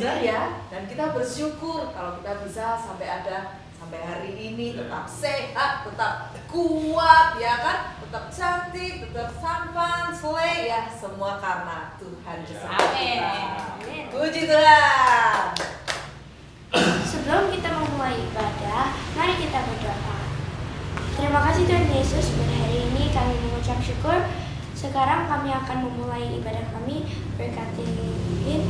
benar ya, dan kita bersyukur kalau kita bisa sampai hari ini tetap sehat, tetap kuat ya kan, tetap cantik, tetap tampan, slay ya, semua karena Tuhan beserta kita. Puji Tuhan. Sebelum kita memulai ibadah, mari kita berdoa. Terima kasih Tuhan Yesus, pada hari ini kami mengucap syukur. Sekarang kami akan memulai ibadah kami. Berkatiin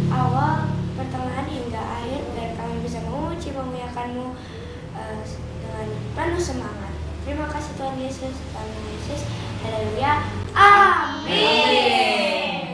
awal, pertengahan hingga akhir, biar kami bisa memuji-memuliakan-Mu dengan penuh semangat. Terima kasih Tuhan Yesus, Tuhan Yesus. Haleluya. Amin.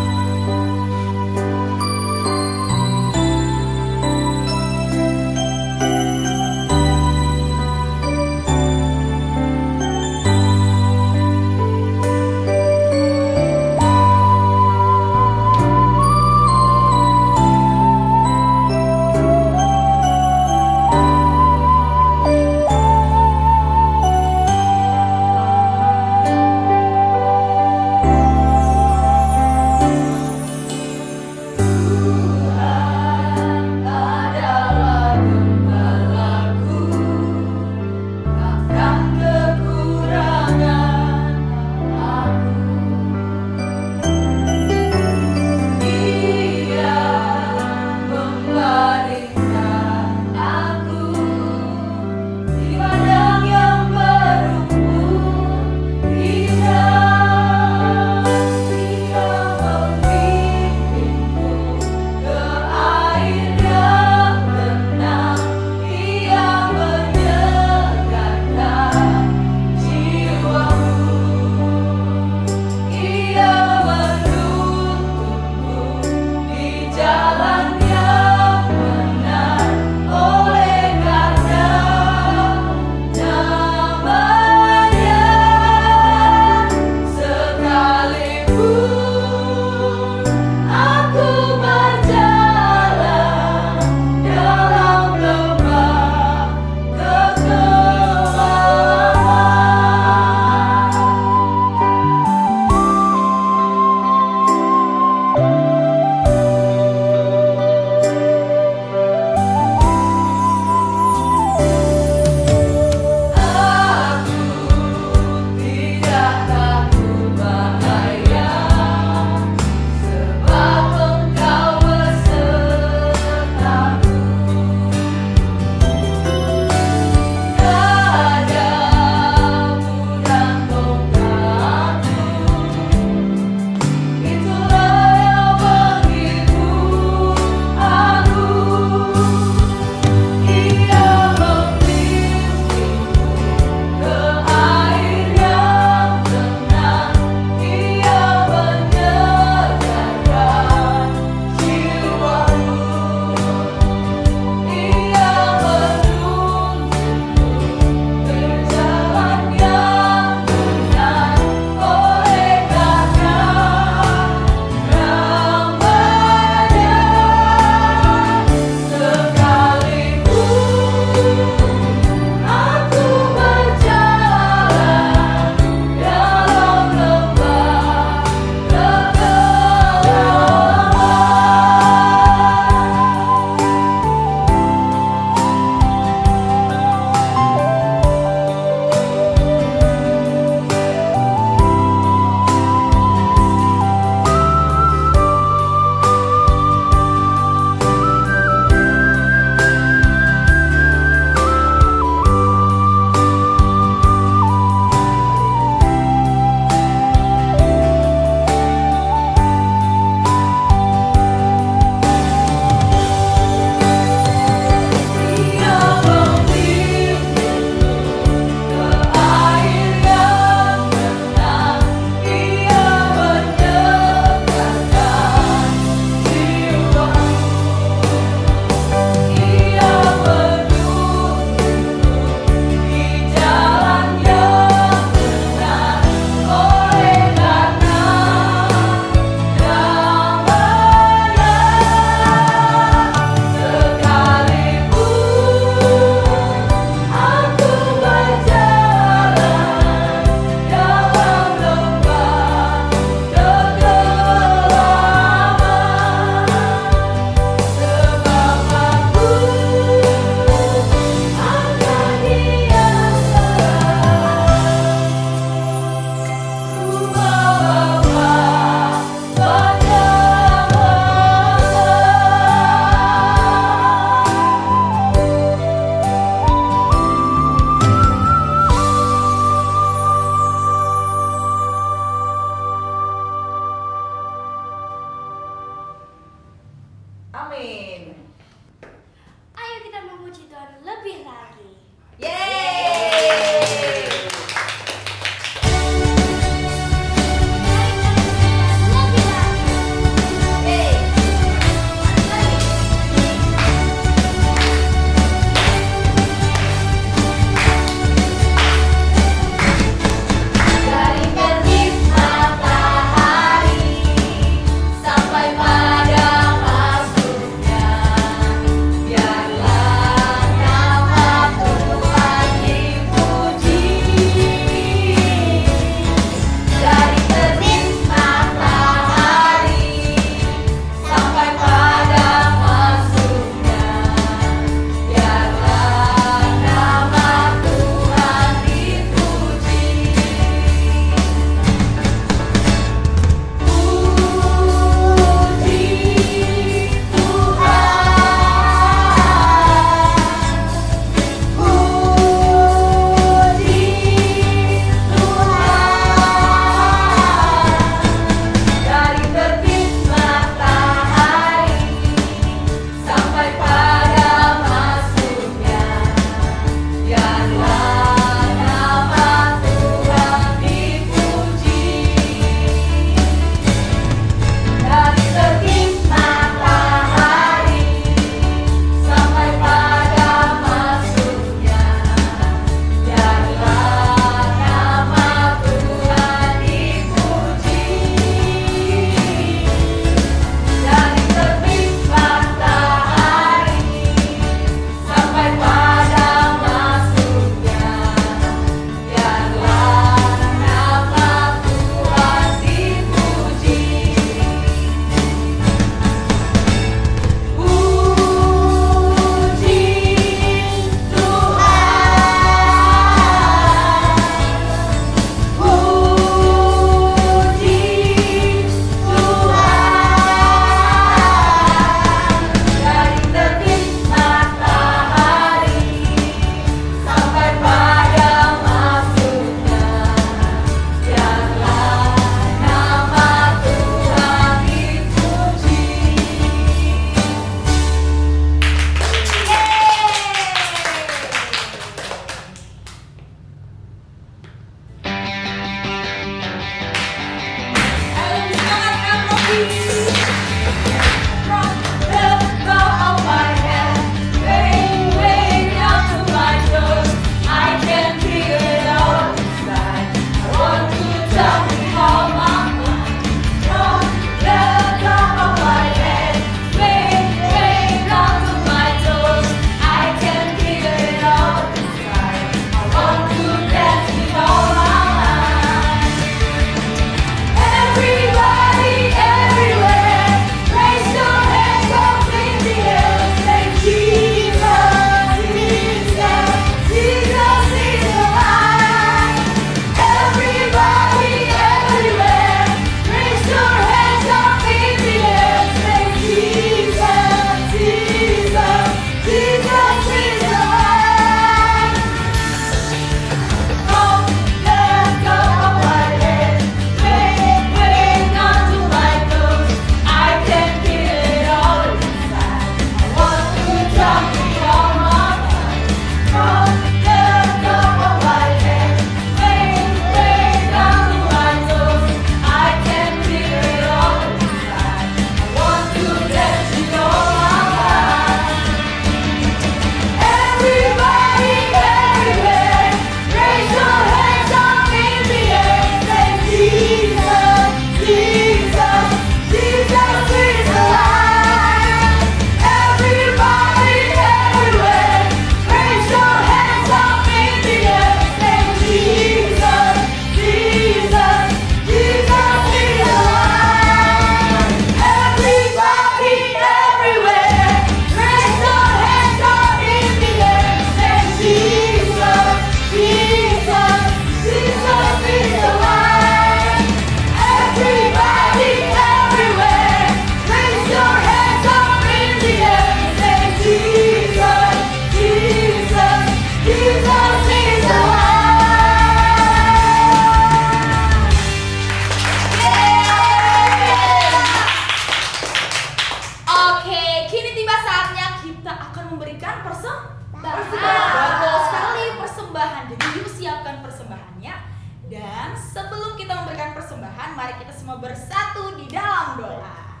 kan? Mari kita semua bersatu di dalam doa.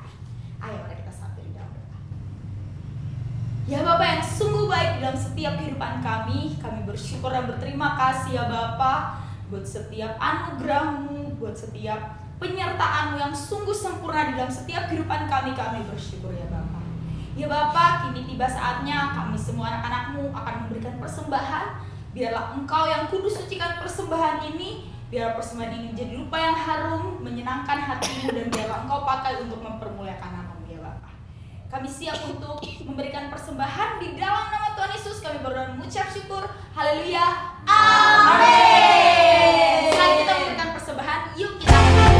Ayo mari kita satu di dalam doa. Ya Bapa yang sungguh baik dalam setiap kehidupan kami bersyukur dan berterima kasih ya Bapa buat setiap anugerah-Mu, buat setiap penyertaan-Mu yang sungguh sempurna di dalam setiap kehidupan kami bersyukur ya Bapa. Ya Bapa, kini tiba saatnya kami semua anak-anak-Mu akan memberikan persembahan. Biarlah Engkau yang kudus sucikan persembahan ini, biar persembahan ini menjadi rupa yang harum, menyenangkan hati-Mu, dan biarlah Engkau pakai untuk mempermuliakan nama-Mu ya Bapa. Kami siap untuk memberikan persembahan di dalam nama Tuhan Yesus. Kami berdoa dan mengucap syukur. Haleluya. Amin. Selain kita memberikan persembahan, yuk kita Biar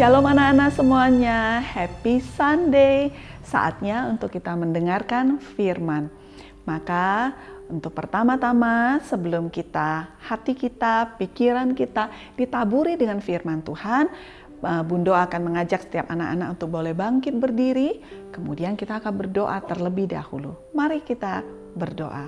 Shalom anak-anak semuanya, Happy Sunday. Saatnya untuk kita mendengarkan firman. Maka untuk pertama-tama sebelum hati kita, pikiran kita ditaburi dengan firman Tuhan, Bundo akan mengajak setiap anak-anak untuk boleh bangkit berdiri. Kemudian kita akan berdoa terlebih dahulu. Mari kita berdoa.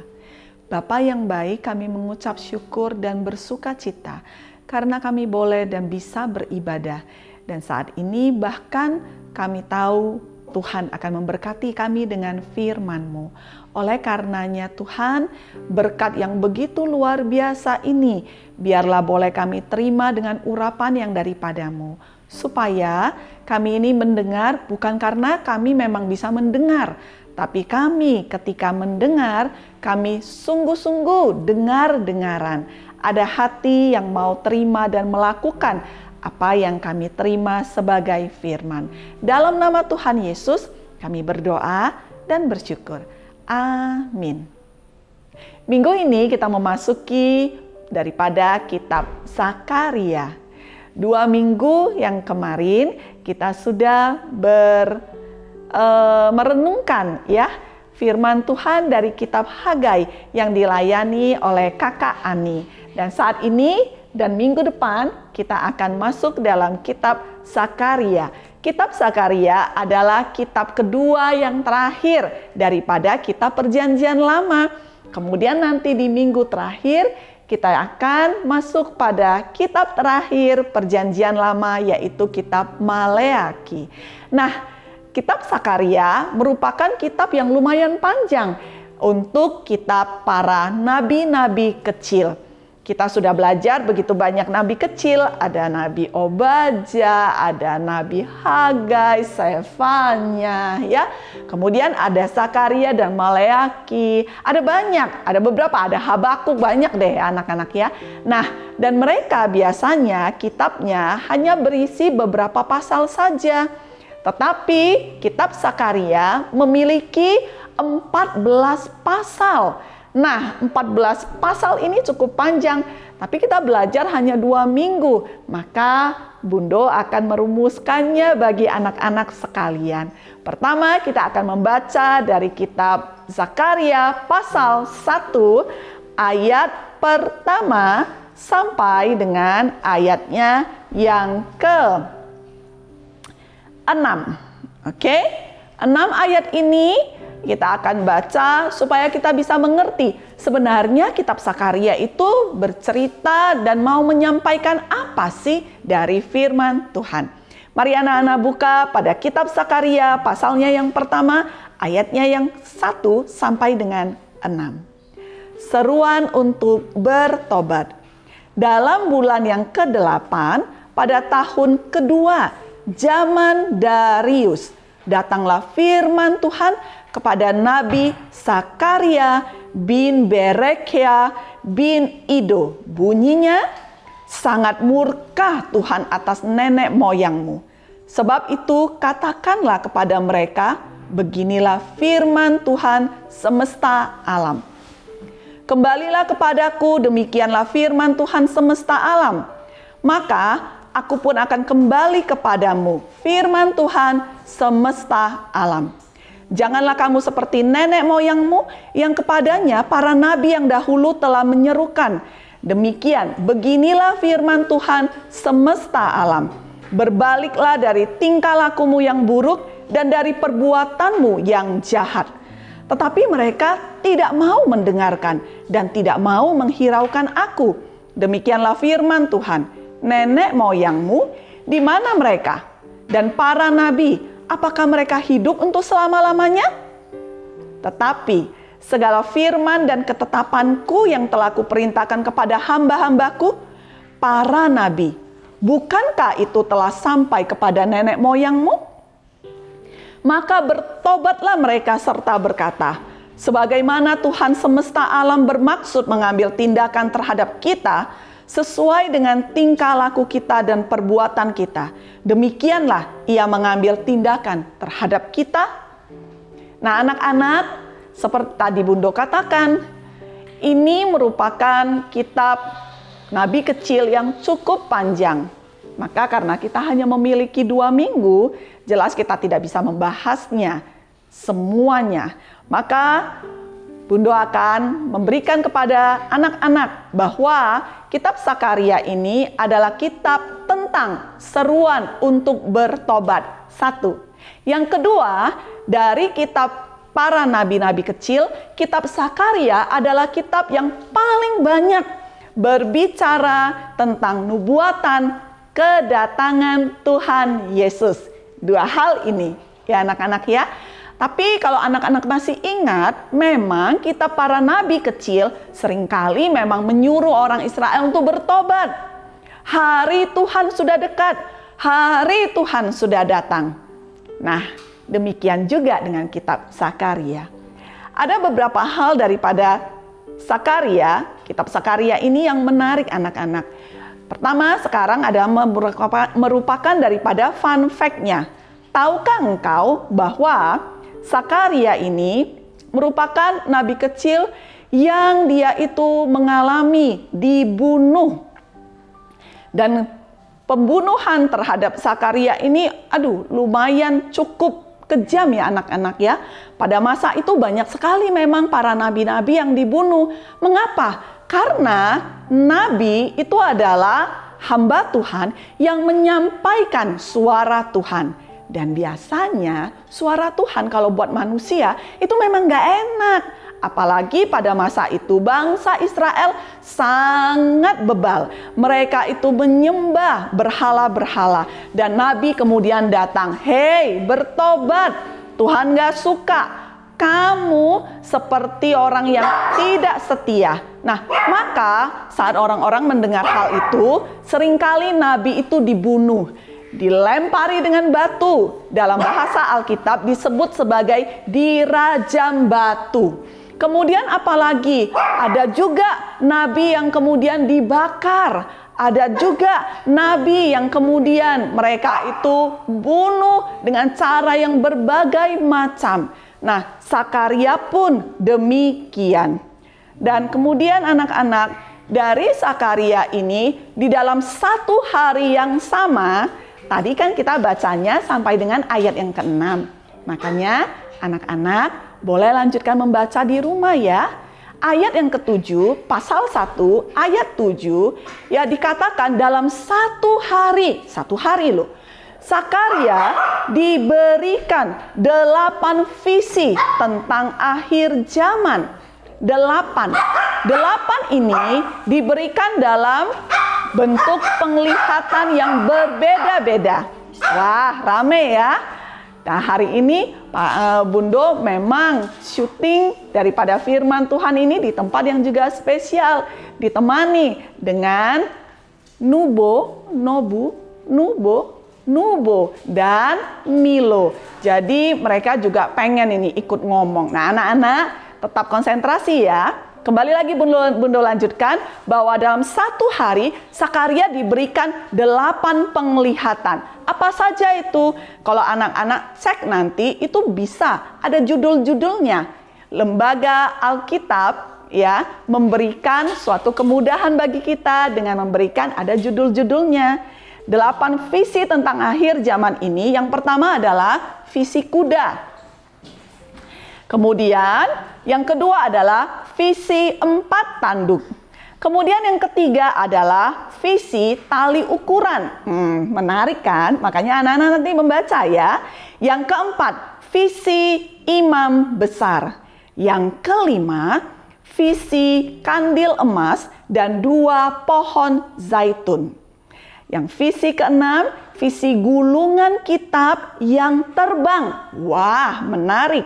Bapa yang baik, kami mengucap syukur dan bersuka cita karena kami boleh dan bisa beribadah. Dan saat ini bahkan kami tahu Tuhan akan memberkati kami dengan firman-Mu. Oleh karenanya Tuhan, berkat yang begitu luar biasa ini, biarlah boleh kami terima dengan urapan yang daripada-Mu. Supaya kami ini mendengar bukan karena kami memang bisa mendengar, tapi kami ketika mendengar, kami sungguh-sungguh dengar-dengaran. Ada hati yang mau terima dan melakukan apa yang kami terima sebagai firman. Dalam nama Tuhan Yesus, kami berdoa dan bersyukur. Amin. Minggu ini kita memasuki daripada kitab Zakaria. 2 minggu yang kemarin kita sudah merenungkan ya firman Tuhan dari kitab Hagai yang dilayani oleh Kakak Ani. Dan saat ini dan minggu depan kita akan masuk dalam kitab Zakaria. Kitab Zakaria adalah kitab kedua yang terakhir daripada kitab Perjanjian Lama. Kemudian nanti di minggu terakhir kita akan masuk pada kitab terakhir Perjanjian Lama, yaitu kitab Maleaki. Nah, kitab Zakaria merupakan kitab yang lumayan panjang untuk kitab para nabi-nabi kecil. Kita sudah belajar begitu banyak nabi kecil, ada Nabi Obadja, ada Nabi Hagai, Sefanya, ya. Kemudian ada Zakaria dan Maleaki, ada banyak, ada beberapa, ada Habakuk, banyak deh anak-anak ya. Nah, dan mereka biasanya kitabnya hanya berisi beberapa pasal saja. Tetapi kitab Zakaria memiliki 14 pasal. Nah, 14 pasal ini cukup panjang, tapi kita belajar hanya 2 minggu. Maka Bundo akan merumuskannya bagi anak-anak sekalian. Pertama, kita akan membaca dari kitab Zakaria pasal 1 ayat pertama sampai dengan ayatnya yang ke-6. Oke? 6 ayat ini kita akan baca supaya kita bisa mengerti sebenarnya kitab Zakaria itu bercerita dan mau menyampaikan apa sih dari firman Tuhan. Mari anak-anak buka pada kitab Zakaria pasalnya yang pertama, ayatnya yang 1 sampai dengan 6. Seruan untuk bertobat. Dalam bulan yang ke-8 pada tahun kedua zaman Darius, datanglah firman Tuhan kepada Nabi Zakaria bin Berekia bin Ido. Bunyinya, sangat murka Tuhan atas nenek moyangmu. Sebab itu katakanlah kepada mereka, beginilah firman Tuhan semesta alam. Kembalilah kepadaku, demikianlah firman Tuhan semesta alam. Maka aku pun akan kembali kepadamu, firman Tuhan semesta alam. Janganlah kamu seperti nenek moyangmu yang kepadanya para nabi yang dahulu telah menyerukan. Demikian, beginilah firman Tuhan semesta alam. Berbaliklah dari tingkah lakumu yang buruk dan dari perbuatanmu yang jahat. Tetapi mereka tidak mau mendengarkan dan tidak mau menghiraukan aku. Demikianlah firman Tuhan. Nenek moyangmu, di mana mereka? Dan para nabi, apakah mereka hidup untuk selama-lamanya? Tetapi segala firman dan ketetapanku yang telah kuperintahkan kepada hamba-hambaku, para nabi, bukankah itu telah sampai kepada nenek moyangmu? Maka bertobatlah mereka serta berkata, sebagaimana Tuhan semesta alam bermaksud mengambil tindakan terhadap kita, sesuai dengan tingkah laku kita dan perbuatan kita, demikianlah ia mengambil tindakan terhadap kita. Nah anak-anak, seperti tadi Bundo katakan, ini merupakan kitab nabi kecil yang cukup panjang. Maka karena kita hanya memiliki 2 minggu, jelas kita tidak bisa membahasnya semuanya. Maka Bundo akan memberikan kepada anak-anak bahwa kitab Sakaria ini adalah kitab tentang seruan untuk bertobat. 1. Yang kedua, dari kitab para nabi-nabi kecil, kitab Sakaria adalah kitab yang paling banyak berbicara tentang nubuatan kedatangan Tuhan Yesus. 2 hal ini ya anak-anak ya. Tapi kalau anak-anak masih ingat, memang kitab para nabi kecil seringkali memang menyuruh orang Israel untuk bertobat. Hari Tuhan sudah dekat, hari Tuhan sudah datang. Nah, demikian juga dengan kitab Sakaria. Ada beberapa hal daripada Sakaria, kitab Sakaria ini yang menarik anak-anak. Pertama, sekarang ada merupakan daripada fun fact-nya. Tahukah engkau bahwa Sakaria ini merupakan nabi kecil yang dia itu mengalami dibunuh. Dan pembunuhan terhadap Sakaria ini, lumayan cukup kejam ya anak-anak ya. Pada masa itu banyak sekali memang para nabi-nabi yang dibunuh. Mengapa? Karena nabi itu adalah hamba Tuhan yang menyampaikan suara Tuhan. Dan biasanya suara Tuhan kalau buat manusia itu memang gak enak. Apalagi pada masa itu bangsa Israel sangat bebal. Mereka itu menyembah berhala-berhala. Dan Nabi kemudian datang, "Hei, bertobat, Tuhan gak suka. Kamu seperti orang yang tidak setia." Nah, maka saat orang-orang mendengar hal itu, seringkali Nabi itu dibunuh. Dilempari dengan batu. Dalam bahasa Alkitab disebut sebagai dirajam batu. Kemudian apalagi ada juga nabi yang kemudian dibakar. Ada juga nabi yang kemudian mereka itu bunuh dengan cara yang berbagai macam. Nah, Sakaria pun demikian. Dan kemudian anak-anak, dari Sakaria ini di dalam 1 hari yang sama, tadi kan kita bacanya sampai dengan ayat yang ke-6. Makanya anak-anak boleh lanjutkan membaca di rumah ya. Ayat yang ke-7, pasal 1, ayat 7, ya dikatakan dalam 1 hari loh. Sakaria diberikan 8 visi tentang akhir zaman. 8 ini diberikan dalam bentuk penglihatan yang berbeda-beda. Wah, rame ya. Nah, hari ini Pak Bundo memang syuting daripada firman Tuhan ini di tempat yang juga spesial. Ditemani dengan Nubo, dan Milo. Jadi mereka juga pengen ini ikut ngomong. Nah, anak-anak tetap konsentrasi ya. Kembali lagi Bundo lanjutkan bahwa dalam 1 hari Sakaria diberikan 8 penglihatan. Apa saja itu? Kalau anak-anak cek nanti itu bisa ada judul-judulnya. Lembaga Alkitab ya memberikan suatu kemudahan bagi kita dengan memberikan ada judul-judulnya. 8 visi tentang akhir zaman ini. Yang pertama adalah visi kuda. Kemudian yang kedua adalah visi 4 tanduk. Kemudian yang ketiga adalah visi tali ukuran. Menarik kan? Makanya anak-anak nanti membaca ya. Yang keempat, visi imam besar. Yang kelima, visi kandil emas dan 2 pohon zaitun. Yang visi keenam, visi gulungan kitab yang terbang. Wah, menarik.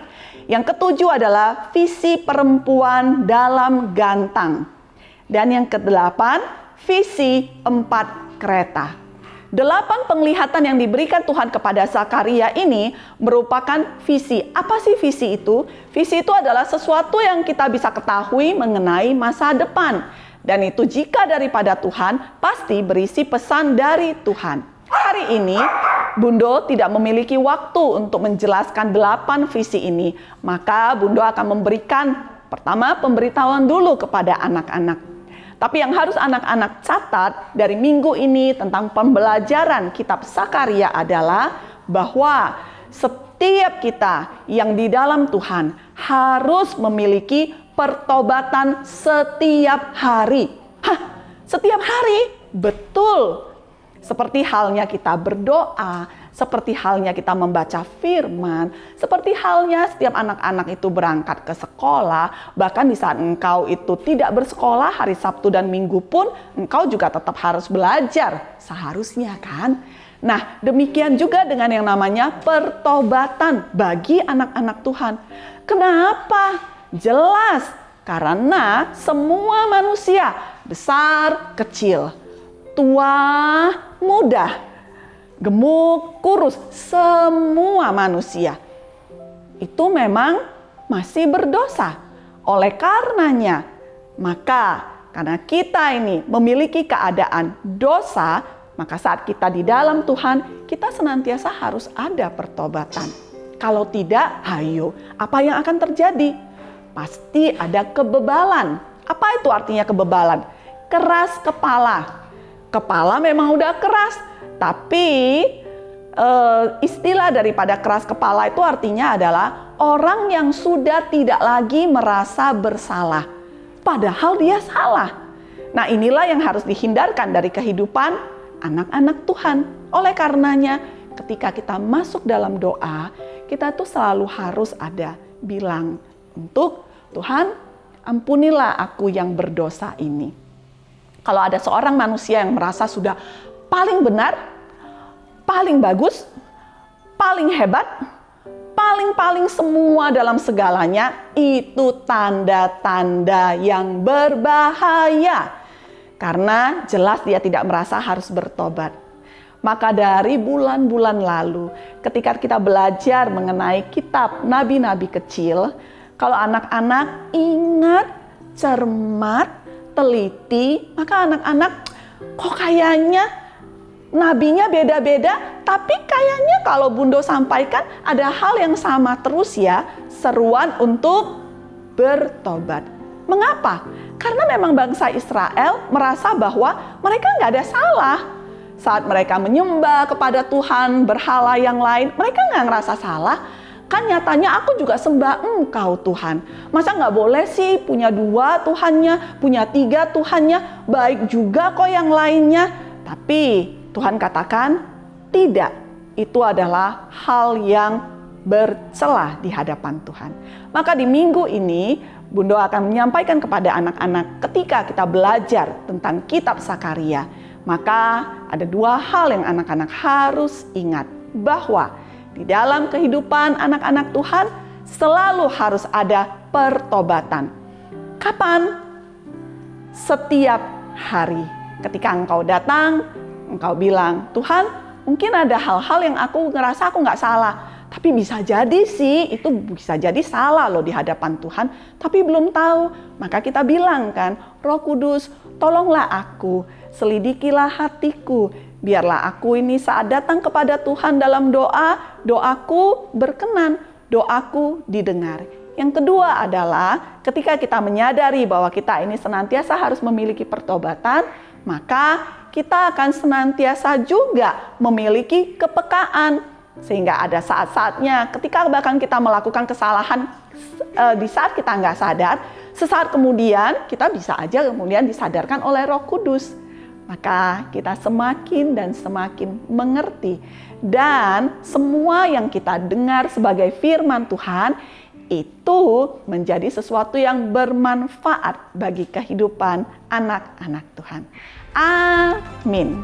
Yang ketujuh adalah visi perempuan dalam gantang. Dan yang kedelapan, visi 4 kereta. 8 penglihatan yang diberikan Tuhan kepada Sakaria ini merupakan visi. Apa sih visi itu? Visi itu adalah sesuatu yang kita bisa ketahui mengenai masa depan. Dan itu jika daripada Tuhan, pasti berisi pesan dari Tuhan. Hari ini, Bundo tidak memiliki waktu untuk menjelaskan 8 visi ini. Maka Bundo akan memberikan pertama pemberitahuan dulu kepada anak-anak. Tapi yang harus anak-anak catat dari minggu ini tentang pembelajaran kitab Sakaria adalah bahwa setiap kita yang di dalam Tuhan harus memiliki pertobatan setiap hari. Setiap hari? Betul. Seperti halnya kita berdoa, seperti halnya kita membaca firman, seperti halnya setiap anak-anak itu berangkat ke sekolah, bahkan di saat engkau itu tidak bersekolah hari Sabtu dan Minggu pun, engkau juga tetap harus belajar, seharusnya kan? Nah, demikian juga dengan yang namanya pertobatan bagi anak-anak Tuhan. Kenapa? Jelas, karena semua manusia, besar, kecil, tua, muda, gemuk, kurus, semua manusia itu memang masih berdosa. Oleh karenanya, maka karena kita ini memiliki keadaan dosa, maka saat kita di dalam Tuhan, kita senantiasa harus ada pertobatan. Kalau tidak, ayo, apa yang akan terjadi? Pasti ada kebebalan. Apa itu artinya kebebalan? Keras kepala. Kepala memang udah keras, tapi istilah daripada keras kepala itu artinya adalah orang yang sudah tidak lagi merasa bersalah, padahal dia salah. Nah, inilah yang harus dihindarkan dari kehidupan anak-anak Tuhan. Oleh karenanya, ketika kita masuk dalam doa, kita tuh selalu harus ada bilang untuk Tuhan, ampunilah aku yang berdosa ini. Kalau ada seorang manusia yang merasa sudah paling benar, paling bagus, paling hebat, paling semua dalam segalanya, itu tanda-tanda yang berbahaya. Karena jelas dia tidak merasa harus bertobat. Maka dari bulan-bulan lalu, ketika kita belajar mengenai kitab nabi-nabi kecil, kalau anak-anak ingat, cermat, teliti, maka anak-anak kok kayaknya nabinya beda-beda, tapi kayaknya kalau Bundo sampaikan ada hal yang sama terus ya, seruan untuk bertobat. Mengapa? Karena memang bangsa Israel merasa bahwa mereka nggak ada salah. Saat mereka menyembah kepada Tuhan, berhala yang lain, mereka nggak ngerasa salah. Kan nyatanya aku juga sembah Engkau Tuhan. Masa nggak boleh sih punya 2 Tuhannya, punya 3 Tuhannya, baik juga kok yang lainnya. Tapi Tuhan katakan tidak, itu adalah hal yang bercelah di hadapan Tuhan. Maka di minggu ini Bundo akan menyampaikan kepada anak-anak ketika kita belajar tentang kitab Sakaria. Maka ada 2 hal yang anak-anak harus ingat, bahwa di dalam kehidupan anak-anak Tuhan selalu harus ada pertobatan. Kapan? Setiap hari. Ketika engkau datang, engkau bilang, Tuhan, mungkin ada hal-hal yang aku ngerasa aku nggak salah. Tapi bisa jadi sih, itu bisa jadi salah loh di hadapan Tuhan. Tapi belum tahu. Maka kita bilang kan, Roh Kudus, tolonglah aku, selidikilah hatiku. Biarlah aku ini saat datang kepada Tuhan dalam doa, doaku berkenan, doaku didengar. Yang kedua adalah ketika kita menyadari bahwa kita ini senantiasa harus memiliki pertobatan, maka kita akan senantiasa juga memiliki kepekaan. Sehingga ada saat-saatnya ketika bahkan kita melakukan kesalahan di saat kita nggak sadar, sesaat kemudian kita bisa aja kemudian disadarkan oleh Roh Kudus. Maka kita semakin dan semakin mengerti. Dan semua yang kita dengar sebagai firman Tuhan itu menjadi sesuatu yang bermanfaat bagi kehidupan anak-anak Tuhan. Amin.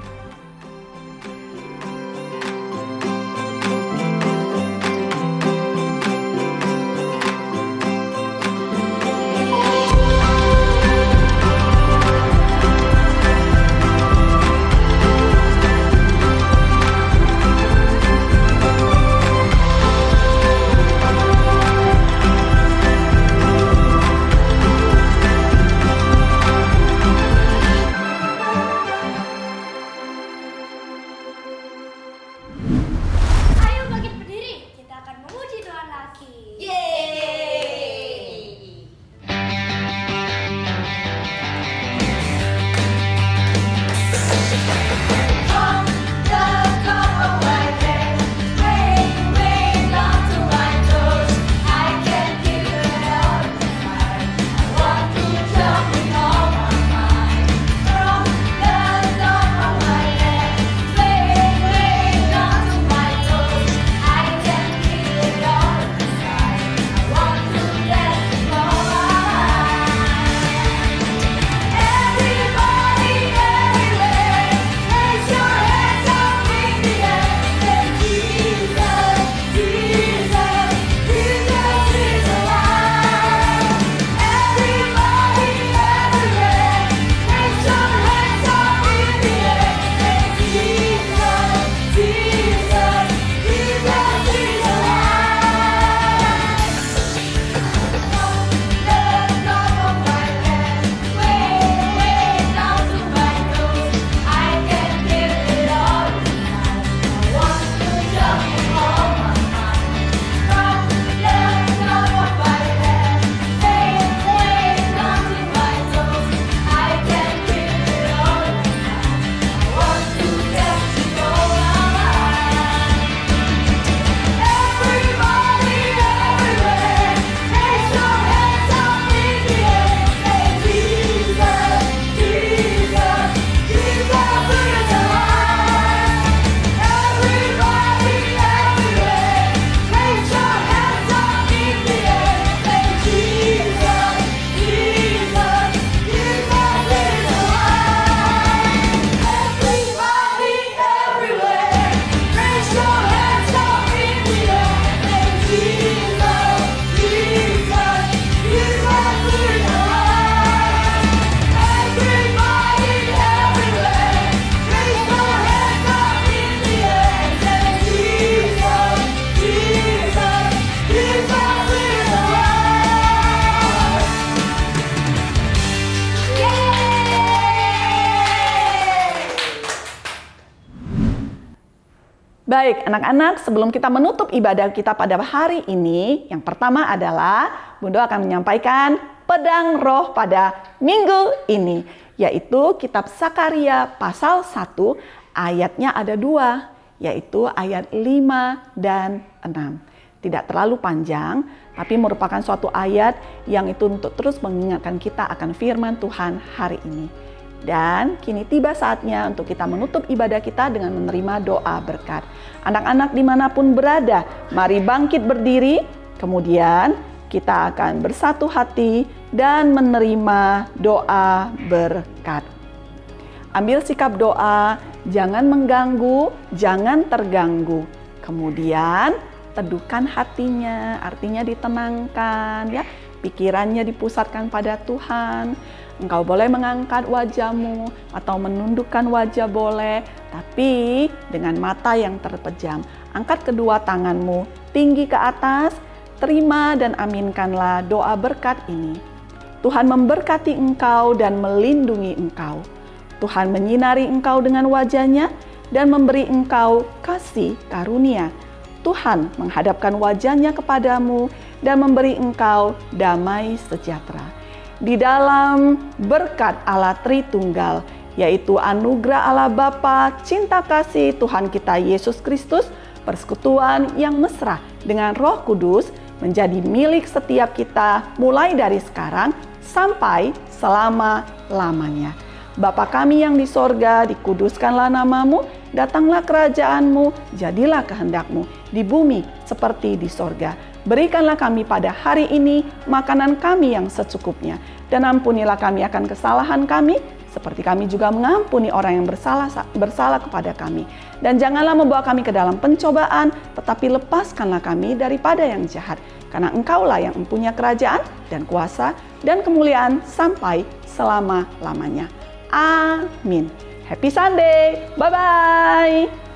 Baik, anak-anak, sebelum kita menutup ibadah kita pada hari ini, yang pertama adalah Bunda akan menyampaikan pedang roh pada minggu ini, yaitu kitab Sakaria pasal 1, ayatnya ada 2, yaitu ayat 5 dan 6. Tidak terlalu panjang, tapi merupakan suatu ayat yang itu untuk terus mengingatkan kita akan firman Tuhan hari ini. Dan kini tiba saatnya untuk kita menutup ibadah kita dengan menerima doa berkat. Anak-anak dimanapun berada, mari bangkit berdiri, kemudian kita akan bersatu hati dan menerima doa berkat. Ambil sikap doa, jangan mengganggu, jangan terganggu. Kemudian teduhkan hatinya, artinya ditenangkan ya. Pikirannya dipusatkan pada Tuhan. Engkau boleh mengangkat wajahmu atau menundukkan wajah boleh, tapi dengan mata yang terpejam. Angkat kedua tanganmu tinggi ke atas, terima dan aminkanlah doa berkat ini. Tuhan memberkati engkau dan melindungi engkau. Tuhan menyinari engkau dengan wajahnya dan memberi engkau kasih karunia. Tuhan menghadapkan wajahnya kepadamu dan memberi engkau damai sejahtera. Di dalam berkat Allah Tritunggal, yaitu anugerah Allah Bapa, cinta kasih Tuhan kita Yesus Kristus, persekutuan yang mesra dengan Roh Kudus menjadi milik setiap kita mulai dari sekarang sampai selama-lamanya. Bapa kami yang di sorga, dikuduskanlah namamu, datanglah kerajaanmu, jadilah kehendakmu di bumi seperti di sorga. Berikanlah kami pada hari ini makanan kami yang secukupnya, dan ampunilah kami akan kesalahan kami, seperti kami juga mengampuni orang yang bersalah kepada kami. Dan janganlah membawa kami ke dalam pencobaan, tetapi lepaskanlah kami daripada yang jahat. Karena Engkaulah yang mempunyai kerajaan dan kuasa dan kemuliaan sampai selama-lamanya. Amin. Happy Sunday. Bye-bye.